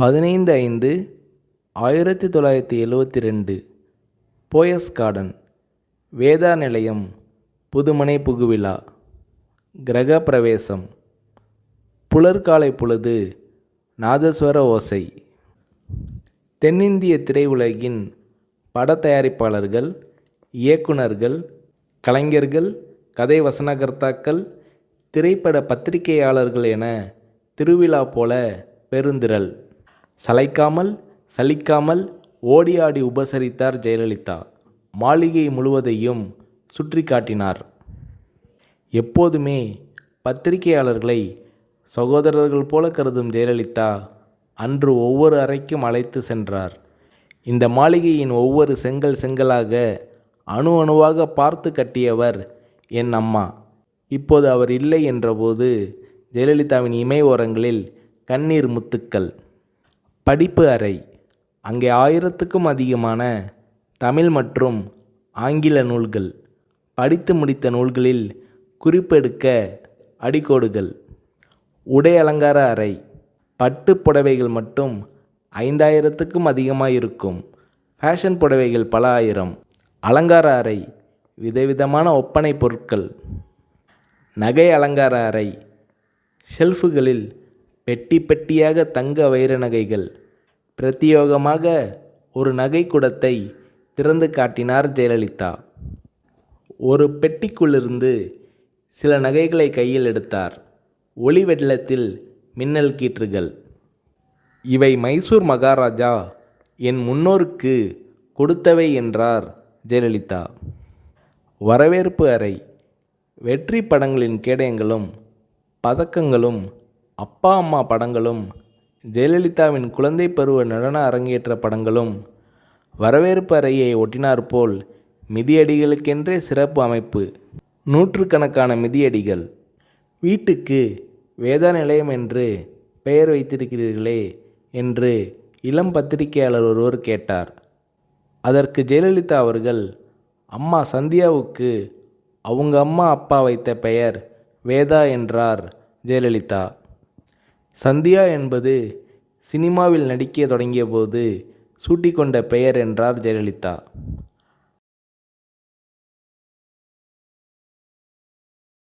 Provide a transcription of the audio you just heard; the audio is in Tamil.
15/5/1972 போயஸ் கார்டன், வேதா நிலையம், புதுமனை புகுவிழா, கிரக பிரவேசம், புலர்காலை பொழுது, நாதஸ்வர ஓசை. தென்னிந்திய திரையுலகின் பட தயாரிப்பாளர்கள், இயக்குனர்கள், கலைஞர்கள், கதை வசனகர்த்தாக்கள், திரைப்பட பத்திரிகையாளர்கள் என திருவிழா போல பெருந்திரள். சளைக்காமல் சலிக்காமல் ஓடி ஆடி உபசரித்தார் ஜெயலலிதா. மாளிகை முழுவதையும் சுற்றி காட்டினார். எப்போதுமே பத்திரிகையாளர்களை சகோதரர்கள் போல கருதும் ஜெயலலிதா அன்று ஒவ்வொரு அறைக்கும் அழைத்து சென்றார். இந்த மாளிகையின் ஒவ்வொரு செங்கல் செங்கலாக அணு அணுவாக பார்த்து கட்டியவர் என் அம்மா. இப்போது அவர் இல்லை என்றபோது ஜெயலலிதாவின் இமை ஓரங்களில் கண்ணீர் முத்துக்கள். படிப்பு அறை. அங்கே 1000க்கும் அதிகமான தமிழ் மற்றும் ஆங்கில நூல்கள், படித்து முடித்த நூல்களில் குறிப்பெடுக்க அடிக்கோடுகள். உடை அலங்கார அறை. பட்டு புடவைகள் மட்டும் 5000க்கும் அதிகமாக இருக்கும். ஃபேஷன் புடவைகள் பல ஆயிரம். அலங்கார அறை. விதவிதமான ஒப்பனை பொருட்கள். நகை அலங்கார அறை. ஷெல்ஃபுகளில் பெட்டி பெட்டியாக தங்க வைர நகைகள். பிரத்தியோகமாக ஒரு நகை குடத்தை திறந்து காட்டினார் ஜெயலலிதா. ஒரு பெட்டிக்குள்ளிருந்து சில நகைகளை கையில் எடுத்தார். ஒளி வெள்ளத்தில் மின்னல் கீற்றுகள். இவை மைசூர் மகாராஜா என் முன்னோருக்கு கொடுத்தவை என்றார் ஜெயலலிதா. வரவேற்பு அறை. வெற்றி படங்களின் கேடயங்களும் பதக்கங்களும் அப்பா அம்மா படங்களும் ஜெயலலிதாவின் குழந்தை பருவ நடன அரங்கேற்ற படங்களும் வரவேற்பு அறையை ஒட்டினாற்போல் மிதியடிகளுக்கென்றே சிறப்பு அமைப்பு. நூற்றுக்கணக்கான மிதியடிகள். வீட்டுக்கு வேதா நிலையம் என்று பெயர் வைத்திருக்கிறீர்களே என்று இளம் பத்திரிகையாளர் ஒருவர் கேட்டார். அதற்கு ஜெயலலிதா அவர்கள், அம்மா சந்தியாவுக்கு அவங்க அம்மா அப்பா வைத்த பெயர் வேதா என்றார் ஜெயலலிதா. சந்தியா என்பது சினிமாவில் நடிக்க தொடங்கிய போது சூட்டிக்கொண்ட பெயர் என்றார் ஜெயலலிதா.